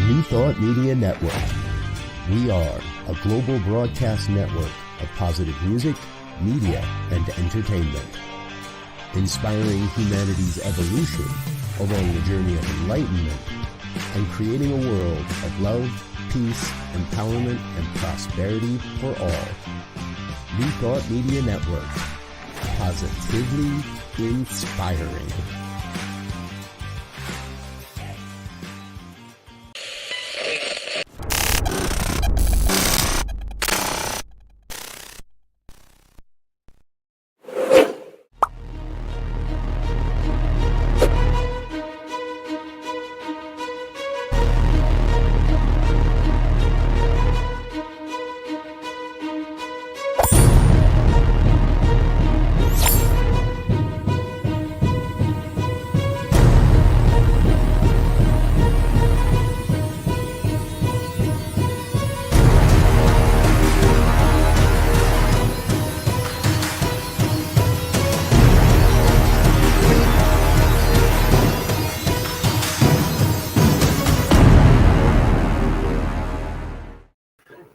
New Thought Media Network. We are a global broadcast network of positive music, media, and entertainment, inspiring humanity's evolution along the journey of enlightenment and creating a world of love, peace, empowerment, and prosperity for all. New Thought Media Network. Positively inspiring.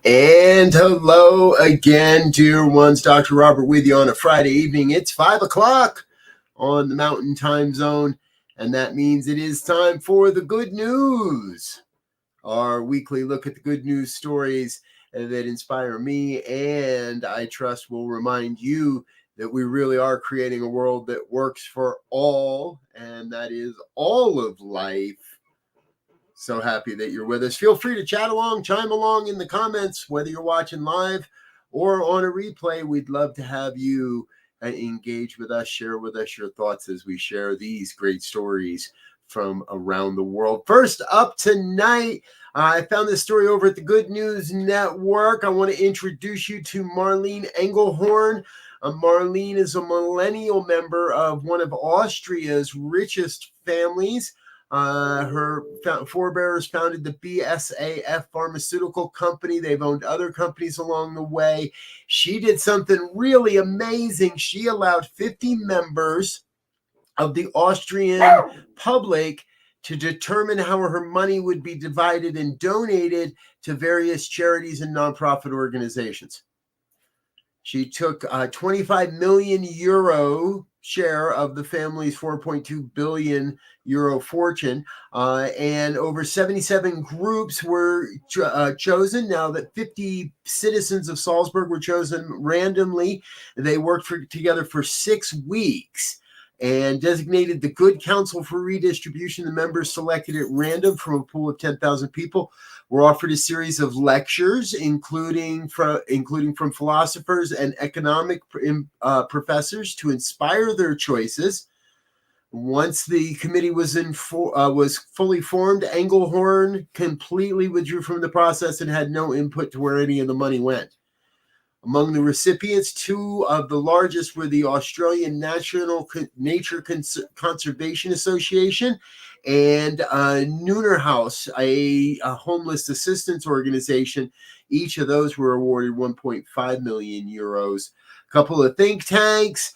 And hello again, dear ones. Dr. Robert with you on a Friday evening. It's 5 o'clock on the Mountain Time Zone, and that means it is time for the good news. Our weekly look at the good news stories that inspire me, and I trust will remind you that we really are creating a world that works for all, and that is all of life. So happy that you're with us. Feel free to chat along, chime along in the comments, whether you're watching live or on a replay. We'd love to have you engage with us, share with us your thoughts as we share these great stories from around the world. First up tonight, I found this story over at the Good News Network. I want to introduce you to Marlene Engelhorn. Marlene is a millennial member of one of Austria's richest families. Her forebears founded the BSAF pharmaceutical company. They've owned other companies along the way. She did something really amazing. She allowed 50 members of the Austrian public to determine how her money would be divided and donated to various charities and nonprofit organizations. She took a 25 million euro share of the family's 4.2 billion euro fortune, and over 77 groups were chosen. Now that 50 citizens of Salzburg were chosen randomly, they worked together for 6 weeks and designated the Good Council for Redistribution. The members selected at random from a pool of 10,000 people were offered a series of lectures, including from philosophers and economic professors to inspire their choices. Once the committee was fully formed, Engelhorn completely withdrew from the process and had no input to where any of the money went. Among the recipients, 2 of the largest were the Australian National Nature Conservation Association and Nooner House, a homeless assistance organization. Each of those were awarded 1.5 million euros. A couple of think tanks,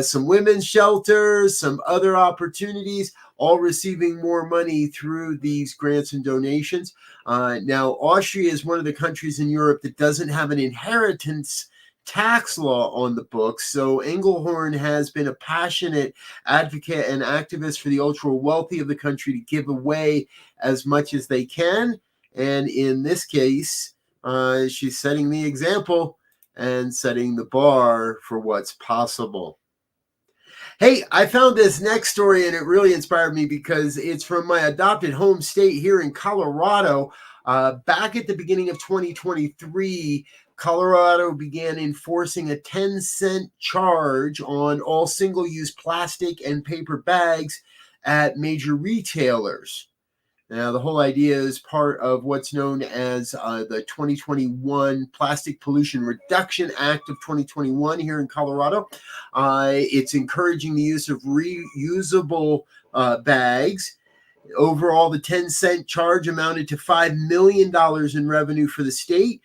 some women's shelters, some other opportunities, all receiving more money through these grants and donations. Now, Austria is one of the countries in Europe that doesn't have an inheritance tax law on the books. So Engelhorn has been a passionate advocate and activist for the ultra wealthy of the country to give away as much as they can. And in this case, she's setting the example and setting the bar for what's possible. Hey, I found this next story and it really inspired me because it's from my adopted home state here in Colorado. Back at the beginning of 2023, Colorado began enforcing a 10-cent charge on all single-use plastic and paper bags at major retailers. Now, the whole idea is part of what's known as the 2021 Plastic Pollution Reduction Act of 2021 here in Colorado. It's encouraging the use of reusable bags. Overall, the 10-cent charge amounted to $5 million in revenue for the state.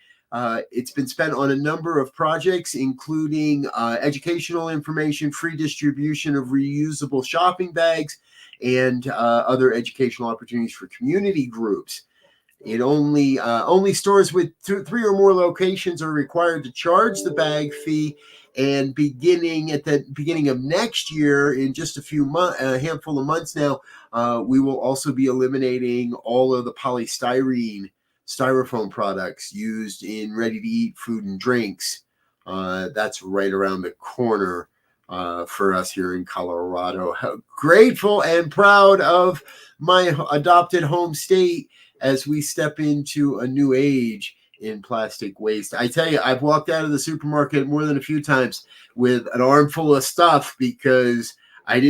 It's been spent on a number of projects, including educational information, free distribution of reusable shopping bags, and other educational opportunities for community groups. It only stores with three or more locations are required to charge the bag fee. And beginning at the beginning of next year, in just a handful of months now, we will also be eliminating all of the styrofoam products used in ready-to-eat food and drinks. That's right around the corner for us here in Colorado. How grateful and proud of my adopted home state as we step into a new age in plastic waste. I tell you, I've walked out of the supermarket more than a few times with an armful of stuff because I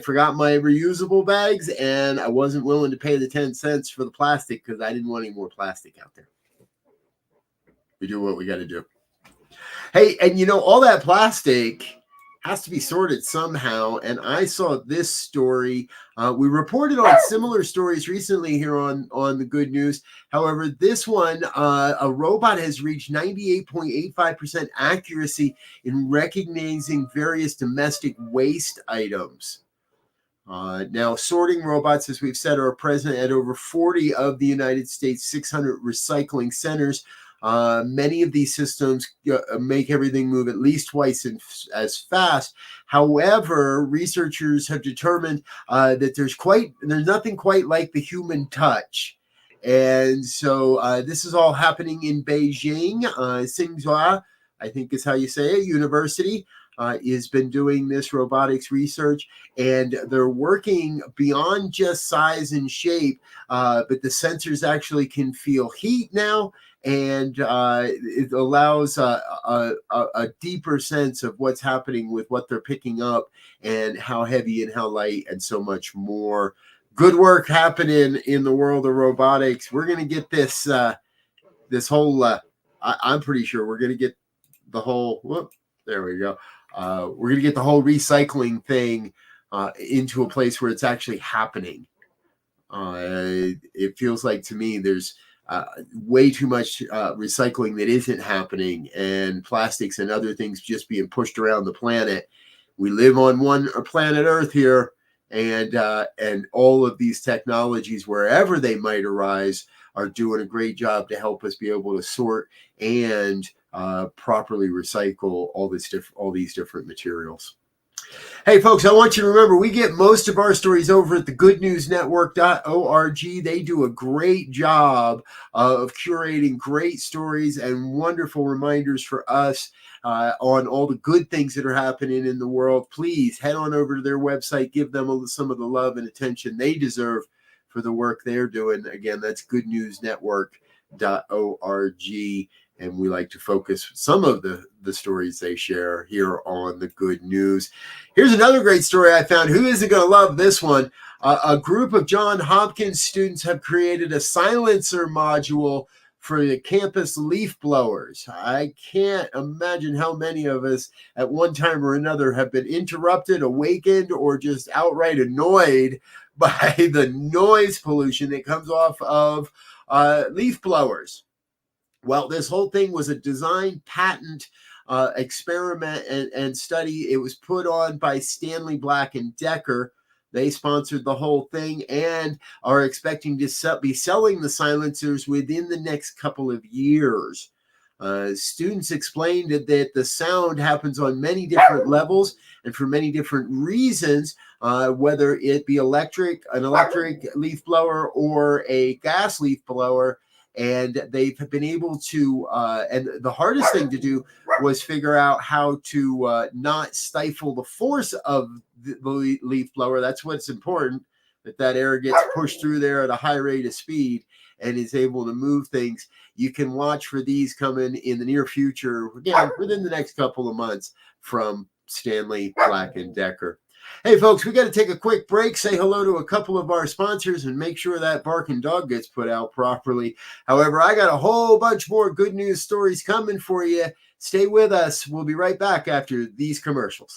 forgot my reusable bags, and I wasn't willing to pay the 10 cents for the plastic because I didn't want any more plastic out there. We do what we got to do. Hey, and all that plastic has to be sorted somehow. And I saw this story. We reported on similar stories recently here on the Good News. However, this one, a robot has reached 98.85% accuracy in recognizing various domestic waste items. Now, sorting robots, as we've said, are present at over 40 of the United States' 600 recycling centers. Many of these systems make everything move at least twice as fast. However, researchers have determined that there's nothing quite like the human touch. And so this is all happening in Beijing. Tsinghua, I think is how you say it, university. Has been doing this robotics research, and they're working beyond just size and shape, but the sensors actually can feel heat now, and it allows a deeper sense of what's happening with what they're picking up and how heavy and how light and so much more. Good work happening in the world of robotics. We're going to get this whole, I'm pretty sure we're going to get the whole, there we go. We're going to get the whole recycling thing into a place where it's actually happening. It feels like to me there's way too much recycling that isn't happening, and plastics and other things just being pushed around the planet. We live on one planet Earth here, and all of these technologies, wherever they might arise, are doing a great job to help us be able to sort and properly recycle all these different materials. Hey, folks, I want you to remember we get most of our stories over at the goodnewsnetwork.org. They do a great job of curating great stories and wonderful reminders for us on all the good things that are happening in the world. Please head on over to their website, give them some of the love and attention they deserve for the work they're doing. Again, that's goodnewsnetwork.org. And we like to focus some of the stories they share here on the Good News. Here's another great story I found. Who isn't going to love this one? A group of Johns Hopkins students have created a silencer module for the campus leaf blowers. I can't imagine how many of us at one time or another have been interrupted, awakened, or just outright annoyed by the noise pollution that comes off of leaf blowers. Well, this whole thing was a design patent experiment and study. It was put on by Stanley Black & Decker. They sponsored the whole thing and are expecting to be selling the silencers within the next couple of years. Students explained that the sound happens on many different levels and for many different reasons, whether it be an electric leaf blower or a gas leaf blower. And they've been able to, and the hardest thing to do was figure out how to not stifle the force of the leaf blower. That's what's important, that air gets pushed through there at a high rate of speed and is able to move things. You can watch for these coming in the near future, again, within the next couple of months from Stanley Black & Decker. Hey, folks, we got to take a quick break, say hello to a couple of our sponsors, and make sure that barking dog gets put out properly. However, I got a whole bunch more good news stories coming for you. Stay with us. We'll be right back after these commercials.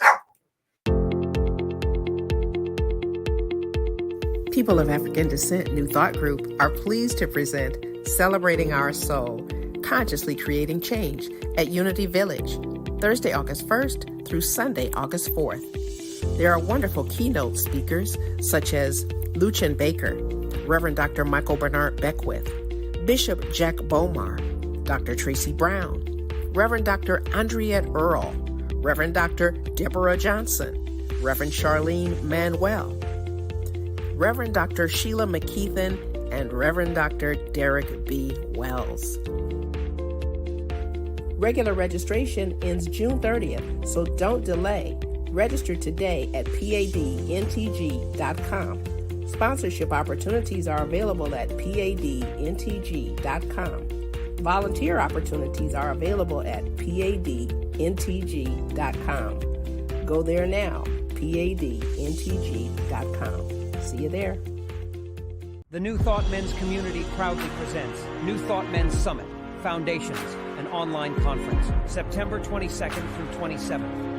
People of African Descent New Thought Group are pleased to present Celebrating Our Soul, Consciously Creating Change at Unity Village, Thursday, August 1st through Sunday, August 4th. There are wonderful keynote speakers such as Lucien Baker, Reverend Dr. Michael Bernard Beckwith, Bishop Jack Bomar, Dr. Tracy Brown, Reverend Dr. Andriette Earl, Reverend Dr. Deborah Johnson, Reverend Charlene Manuel, Reverend Dr. Sheila McKeithen, and Reverend Dr. Derek B. Wells. Regular registration ends June 30th, so don't delay. Register today at padntg.com. Sponsorship opportunities are available at padntg.com. Volunteer opportunities are available at padntg.com. Go there now, padntg.com. See you there. The New Thought Men's community proudly presents New Thought Men's Summit, Foundations, an online conference, September 22nd through 27th.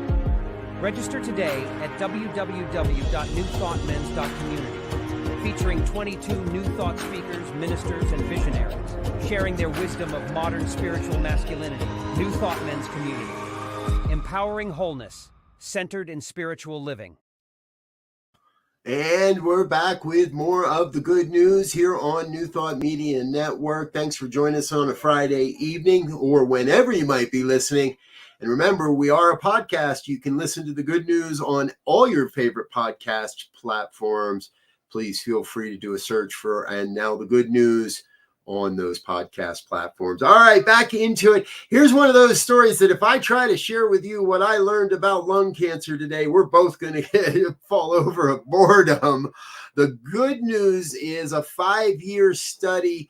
Register today at www.newthoughtmens.community, featuring 22 New Thought speakers, ministers, and visionaries, sharing their wisdom of modern spiritual masculinity. New Thought Men's community, empowering wholeness, centered in spiritual living. And we're back with more of the good news here on New Thought Media Network. Thanks for joining us on a Friday evening or whenever you might be listening. And remember, we are a podcast. You can listen to the good news on all your favorite podcast platforms. Please feel free to do a search for And Now the Good News on those podcast platforms. All right, back into it. Here's one of those stories that if I try to share with you what I learned about lung cancer today, we're both going to fall over of boredom. The good news is a 5-year study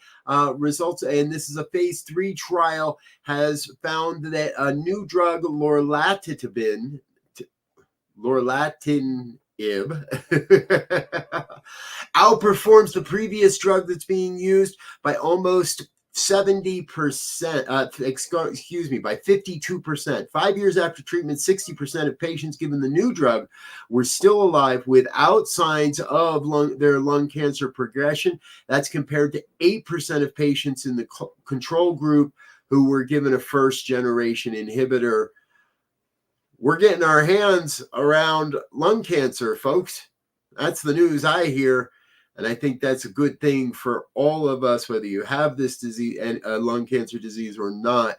results, and this is a phase 3 trial, has found that a new drug, lorlatinib, outperforms the previous drug that's being used by almost 70%, by 52%. 5 years after treatment, 60% of patients given the new drug were still alive without signs of their lung cancer progression. That's compared to 8% of patients in the control group who were given a first-generation inhibitor. We're getting our hands around lung cancer, folks. That's the news I hear. And I think that's a good thing for all of us, whether you have this disease and lung cancer disease or not.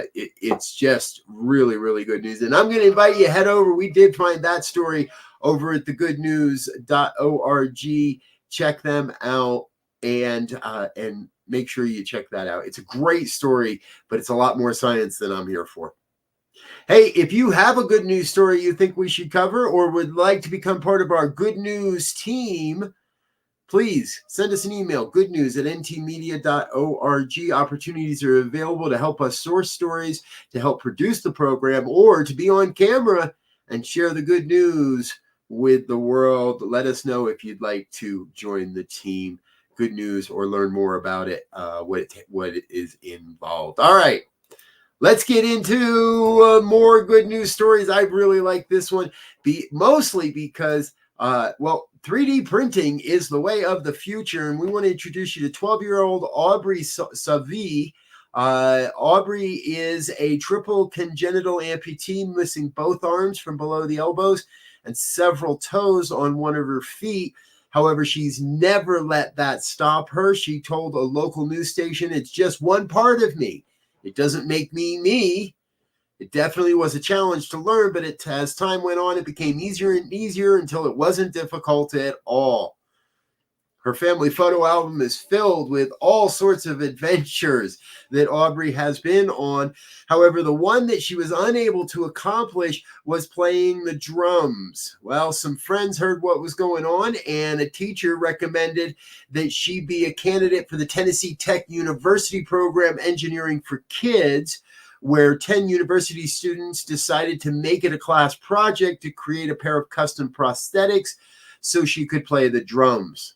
It's just really, really good news. And I'm going to invite you to head over. We did find that story over at thegoodnews.org. Check them out and make sure you check that out. It's a great story, but it's a lot more science than I'm here for. Hey, if you have a good news story you think we should cover or would like to become part of our good news team, please send us an email, goodnews@ntmedia.org. Opportunities are available to help us source stories, to help produce the program, or to be on camera and share the good news with the world. Let us know if you'd like to join the team, Good News, or learn more about it, what is involved. All right. Let's get into more good news stories. I really like this one, mostly because, 3D printing is the way of the future, and we want to introduce you to 12-year-old Aubrey Savi. Aubrey is a triple congenital amputee, missing both arms from below the elbows and several toes on one of her feet. However, she's never let that stop her. She told a local news station, "It's just one part of me. It doesn't make me me." It definitely was a challenge to learn, but as time went on, it became easier and easier until it wasn't difficult at all. Her family photo album is filled with all sorts of adventures that Aubrey has been on. However, the one that she was unable to accomplish was playing the drums. Well, some friends heard what was going on, and a teacher recommended that she be a candidate for the Tennessee Tech University program, Engineering for Kids, where 10 university students decided to make it a class project to create a pair of custom prosthetics so she could play the drums.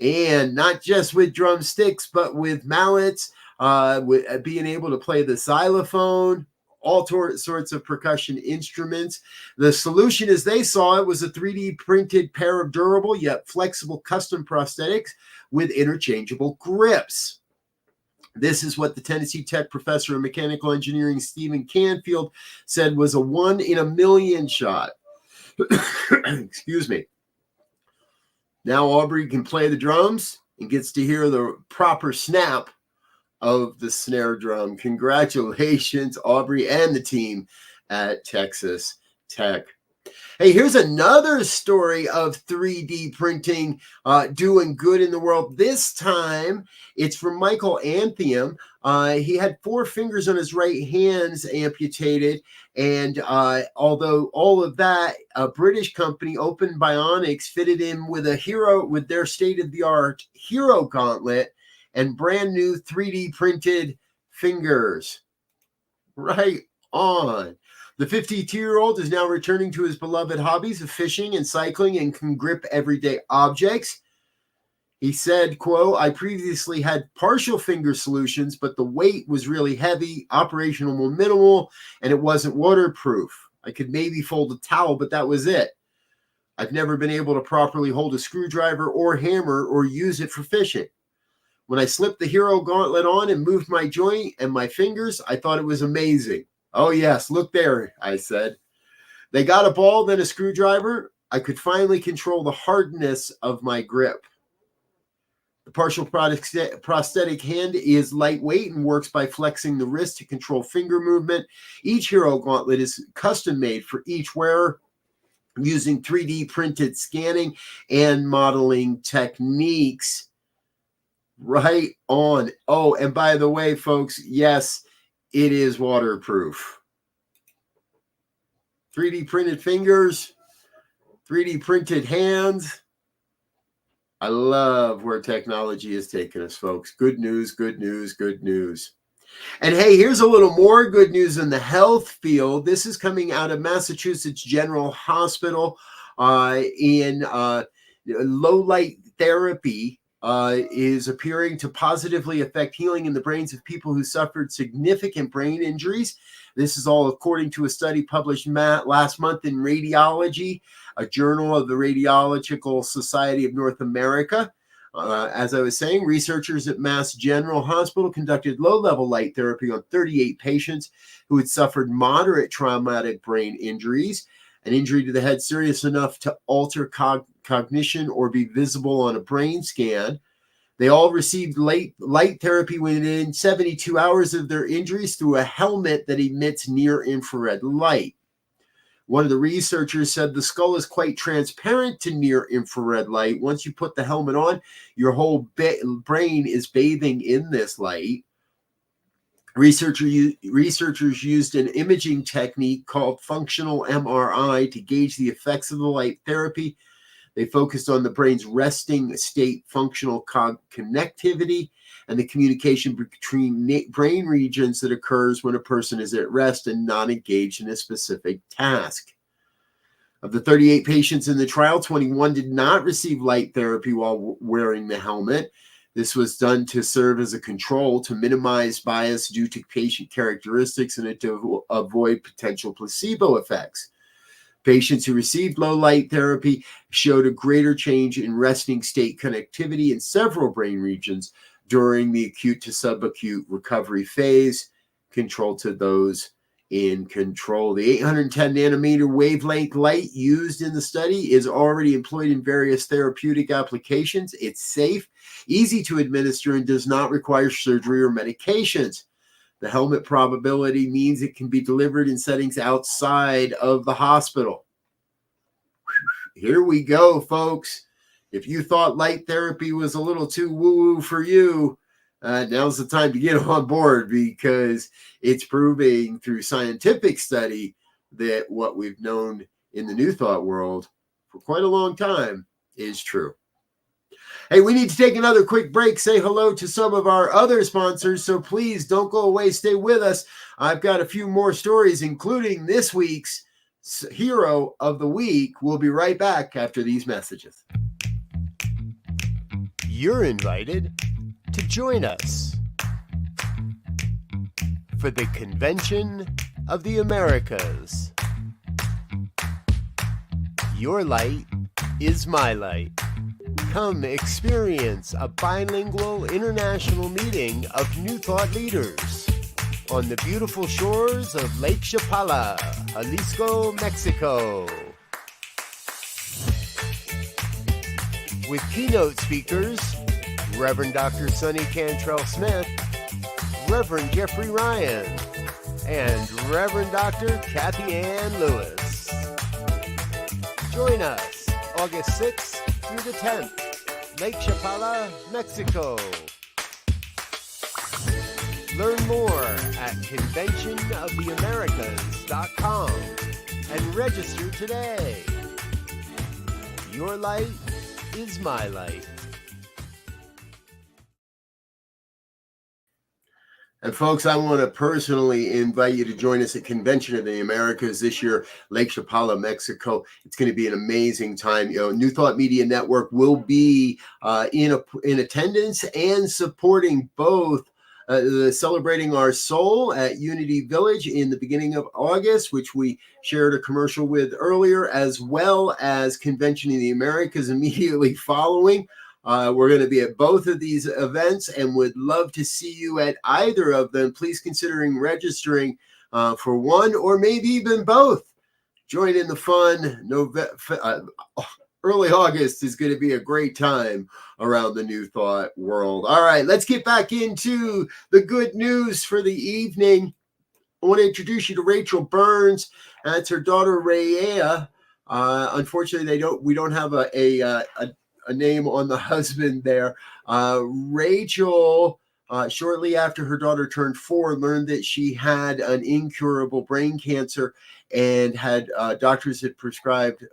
And not just with drumsticks, but with mallets, with being able to play the xylophone, all sorts of percussion instruments. The solution, as they saw it, was a 3D printed pair of durable yet flexible custom prosthetics with interchangeable grips. This is what the Tennessee Tech professor of mechanical engineering, Stephen Canfield, said was a 1 in a million shot. Excuse me. Now Aubrey can play the drums and gets to hear the proper snap of the snare drum. Congratulations, Aubrey and the team at Texas Tech. Hey, here's another story of 3D printing doing good in the world. This time, it's from Michael Anthiam. He had 4 fingers on his right hands amputated, and although all of that, a British company, Open Bionics, fitted him with their state-of-the-art Hero Gauntlet and brand new 3D printed fingers. Right on. The 52-year-old is now returning to his beloved hobbies of fishing and cycling and can grip everyday objects. He said, quote, I previously had partial finger solutions, but the weight was really heavy, operational minimal, and it wasn't waterproof. I could maybe fold a towel, but that was it. I've never been able to properly hold a screwdriver or hammer or use it for fishing. When I slipped the Hero Gauntlet on and moved my joint and my fingers, I thought it was amazing. Oh, yes, look there, I said. They got a ball, then a screwdriver. I could finally control the hardness of my grip. The partial prosthetic hand is lightweight and works by flexing the wrist to control finger movement. Each Hero Gauntlet is custom made for each wearer using 3D printed scanning and modeling techniques. Right on. Oh, and by the way, folks, yes, it is waterproof. 3D printed fingers, 3D printed hands. I love where technology is taking us, folks. Good news, good news, good news. And hey, here's a little more good news in the health field. This is coming out of Massachusetts General Hospital in low light therapy. Is appearing to positively affect healing in the brains of people who suffered significant brain injuries. This is all according to a study published last month in Radiology, a journal of the Radiological Society of North America. As I was saying, researchers at Mass General Hospital conducted low-level light therapy on 38 patients who had suffered moderate traumatic brain injuries. An injury to the head serious enough to alter cognition or be visible on a brain scan. They all received light therapy within 72 hours of their injuries through a helmet that emits near-infrared light. One of the researchers said the skull is quite transparent to near-infrared light. Once you put the helmet on, your whole brain is bathing in this light. Researchers used an imaging technique called functional MRI to gauge the effects of the light therapy. They focused on the brain's resting state functional connectivity and the communication between brain regions that occurs when a person is at rest and not engaged in a specific task. Of the 38 patients in the trial, 21 did not receive light therapy while wearing the helmet. This was done to serve as a control to minimize bias due to patient characteristics and to avoid potential placebo effects. Patients who received low light therapy showed a greater change in resting state connectivity in several brain regions during the acute to subacute recovery phase, control to those in control. The 810 nanometer wavelength light used in the study is already employed in various therapeutic applications. It's safe, easy to administer, and does not require surgery or medications. The helmet probability means it can be delivered in settings outside of the hospital. Here we go, folks. If you thought light therapy was a little too woo-woo for you, now's the time to get on board, because it's proving through scientific study that what we've known in the New Thought world for quite a long time is true. Hey, we need to take another quick break, say hello to some of our other sponsors, so please don't go away, stay with us. I've got a few more stories, including this week's Hero of the Week. We'll be right back after these messages. You're invited to join us for the Convention of the Americas. Your light is my light. Come experience a bilingual international meeting of New Thought leaders on the beautiful shores of Lake Chapala, Jalisco, Mexico. with keynote speakers Reverend Dr. Sonny Cantrell Smith, Reverend Jeffrey Ryan, and Reverend Dr. Kathy Ann Lewis. Join us August 6th through the 10th, Lake Chapala, Mexico. Learn more at conventionoftheamericas.com and register today. Your light is my light. And folks, I want to personally invite you to join us at Convention of the Americas this year, Lake Chapala, Mexico. It's going to be an amazing time. New Thought Media Network will be in attendance and supporting both Celebrating Our Soul at Unity Village in the beginning of August, which we shared a commercial with earlier, as well as Convention of the Americas immediately following. We're going to be at both of these events and would love to see you at either of them. Please considering registering for one or maybe even both. Join in the fun. Early August is going to be a great time around the New Thought world. All right, let's get back into the good news for the evening. I want to introduce you to Rachel Burns. That's her daughter, Raya. Unfortunately, we don't have a name on the husband there. Rachel, shortly after her daughter turned 4, learned that she had an incurable brain cancer and doctors had prescribed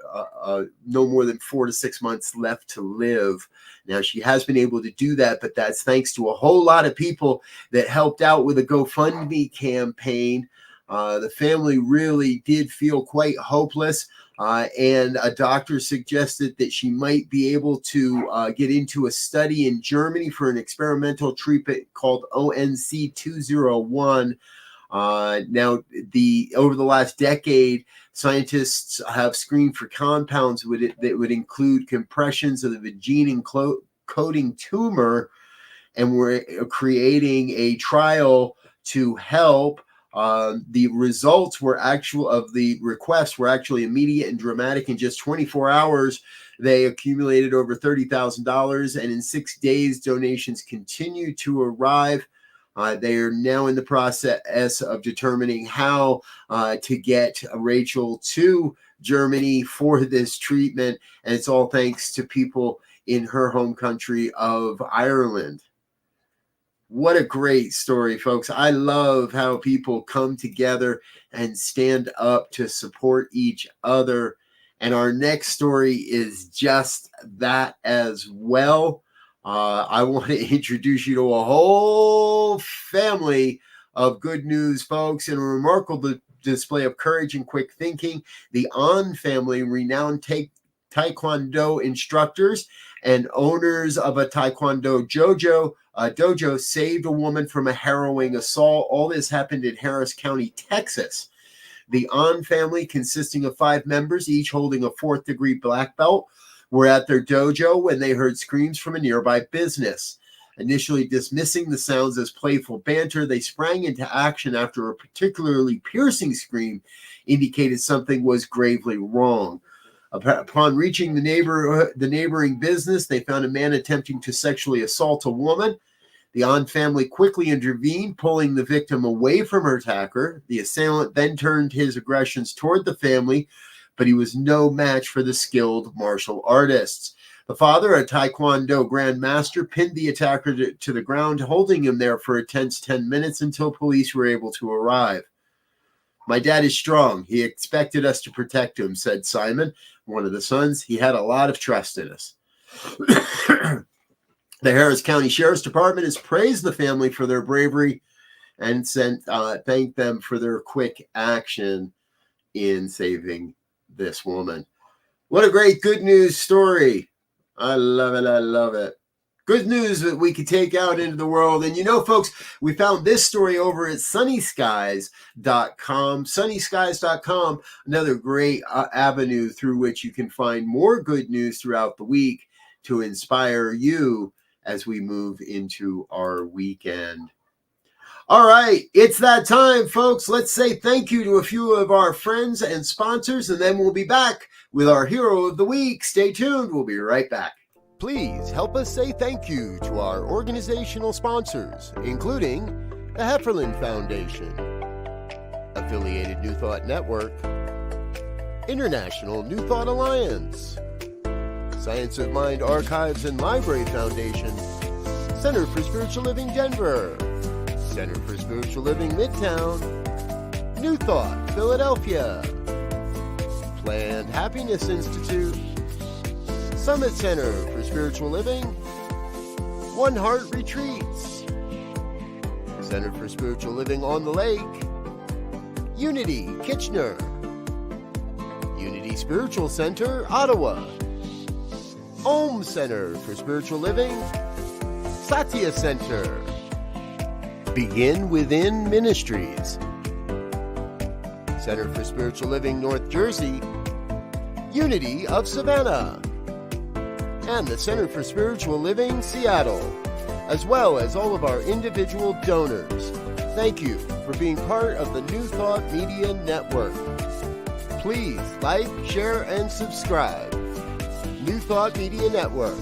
no more than 4 to 6 months left to live. Now, she has been able to do that, but that's thanks to a whole lot of people that helped out with a GoFundMe campaign. The family really did feel quite hopeless. And a doctor suggested that she might be able to get into a study in Germany for an experimental treatment called ONC201. Now, over the last decade, scientists have screened for compounds that would include compressions of the gene-encoding tumor, and we're creating a trial to help. The results of the requests were actually immediate and dramatic. In just 24 hours, they accumulated over $30,000, and in 6 days, donations continue to arrive. They are now in the process of determining how to get Rachel to Germany for this treatment, and it's all thanks to people in her home country of Ireland. What a great story, folks. I love how people come together and stand up to support each other. And our next story is just that as well. I want to introduce you to a whole family of good news, folks, and a remarkable display of courage and quick thinking. The An family, renowned Taekwondo instructors and owners of a Taekwondo dojo, saved a woman from a harrowing assault. All this happened in Harris County, Texas. The An family, consisting of 5 members, each holding a 4th-degree black belt, were at their dojo when they heard screams from a nearby business. Initially dismissing the sounds as playful banter, they sprang into action after a particularly piercing scream indicated something was gravely wrong. Upon reaching the neighboring business, they found a man attempting to sexually assault a woman. The An family quickly intervened, pulling the victim away from her attacker. The assailant then turned his aggressions toward the family, but he was no match for the skilled martial artists. The father, a Taekwondo grandmaster, pinned the attacker to the ground, holding him there for a tense 10 minutes until police were able to arrive. "My dad is strong. He expected us to protect him," said Simon, one of the sons. "He had a lot of trust in us." The Harris County Sheriff's Department has praised the family for their bravery and thanked them for their quick action in saving this woman. What a great good news story. I love it. I love it. Good news that we could take out into the world. And folks, we found this story over at sunnyskies.com. Sunnyskies.com, another great avenue through which you can find more good news throughout the week to inspire you as we move into our weekend. All right, it's that time, folks. Let's say thank you to a few of our friends and sponsors, and then we'll be back with our hero of the week. Stay tuned. We'll be right back. Please help us say thank you to our organizational sponsors, including the Hefferland Foundation, Affiliated New Thought Network, International New Thought Alliance, Science of Mind Archives and Library Foundation, Center for Spiritual Living Denver, Center for Spiritual Living Midtown, New Thought Philadelphia, Planned Happiness Institute, Summit Center for Spiritual Living, One Heart Retreats, Center for Spiritual Living on the Lake, Unity Kitchener, Unity Spiritual Center Ottawa, Om Center for Spiritual Living, Satya Center, Begin Within Ministries, Center for Spiritual Living North Jersey, Unity of Savannah, and the Center for Spiritual Living Seattle, as well as all of our individual donors. Thank you for being part of the New Thought Media Network. Please like, share, and subscribe. New Thought Media Network,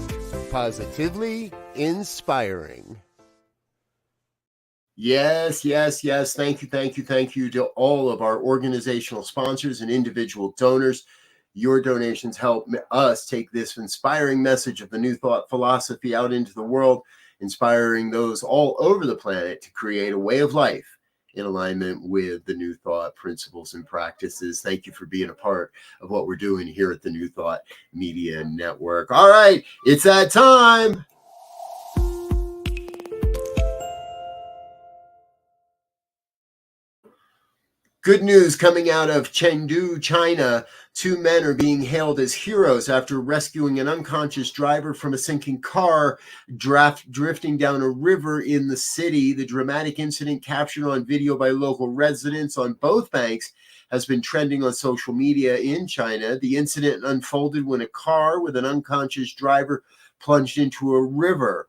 positively inspiring. Yes. Thank you to all of our organizational sponsors and individual donors. Your donations help us take this inspiring message of the New Thought philosophy out into the world, inspiring those all over the planet to create a way of life in alignment with the New Thought principles and practices. Thank you for being a part of what we're doing here at the New Thought Media Network. All right, it's that time. Good news coming out of Chengdu, China. 2 men are being hailed as heroes after rescuing an unconscious driver from a sinking car drifting down a river in the city. The dramatic incident, captured on video by local residents on both banks, has been trending on social media in China. The incident unfolded when a car with an unconscious driver plunged into a river.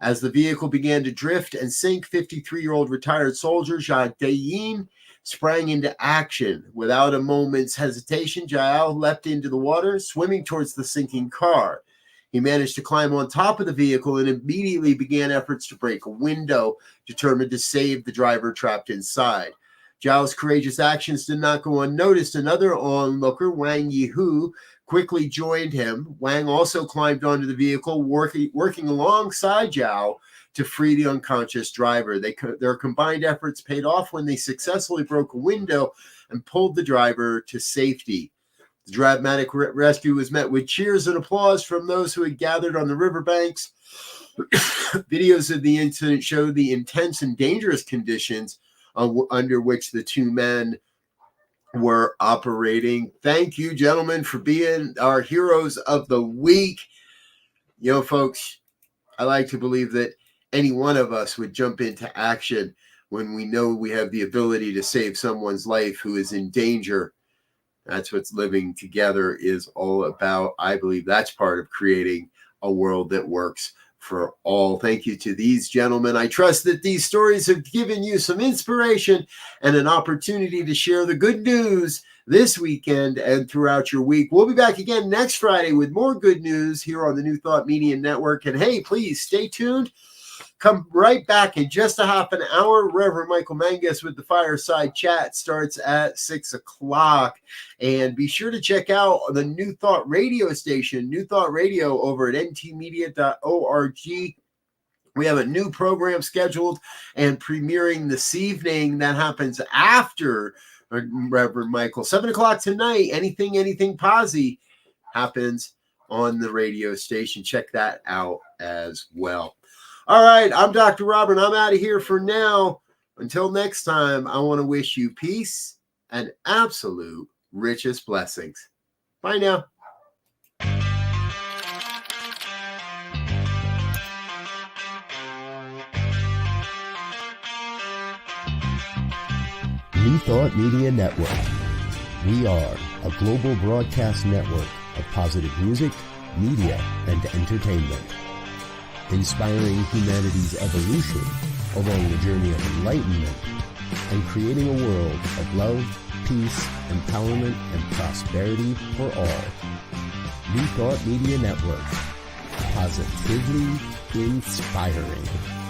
As the vehicle began to drift and sink, 53-year-old retired soldier Jia Dayin sprang into action. Without a moment's hesitation, Jiao leapt into the water, swimming towards the sinking car. He managed to climb on top of the vehicle and immediately began efforts to break a window, determined to save the driver trapped inside. Jiao's courageous actions did not go unnoticed. Another onlooker, Wang Yihu, quickly joined him. Wang also climbed onto the vehicle, working alongside Jiao to free the unconscious driver. Their combined efforts paid off when they successfully broke a window and pulled the driver to safety. The dramatic rescue was met with cheers and applause from those who had gathered on the riverbanks. Videos of the incident showed the intense and dangerous conditions under which the 2 men were operating. Thank you, gentlemen, for being our heroes of the week. You know, folks, I like to believe that any one of us would jump into action when we know we have the ability to save someone's life who is in danger. That's what living together is all about. I believe that's part of creating a world that works for all. Thank you to these gentlemen. I trust that these stories have given you some inspiration and an opportunity to share the good news this weekend and throughout your week. We'll be back again next Friday with more good news here on the New Thought Media Network. And hey, please stay tuned. Come right back in just a half an hour. Reverend Michael Mangus with the Fireside Chat starts at 6 o'clock. And be sure to check out the New Thought radio station, New Thought Radio, over at ntmedia.org. We have a new program scheduled and premiering this evening that happens after Reverend Michael. 7 o'clock tonight, Anything Posse happens on the radio station. Check that out as well. All right, I'm Dr. Robert. I'm out of here for now. Until next time, I want to wish you peace and absolute richest blessings. Bye now. New Thought Media Network. We are a global broadcast network of positive music, media, and entertainment, inspiring humanity's evolution along the journey of enlightenment and creating a world of love, peace, empowerment, and prosperity for all. New Thought Media Network. positively inspiring.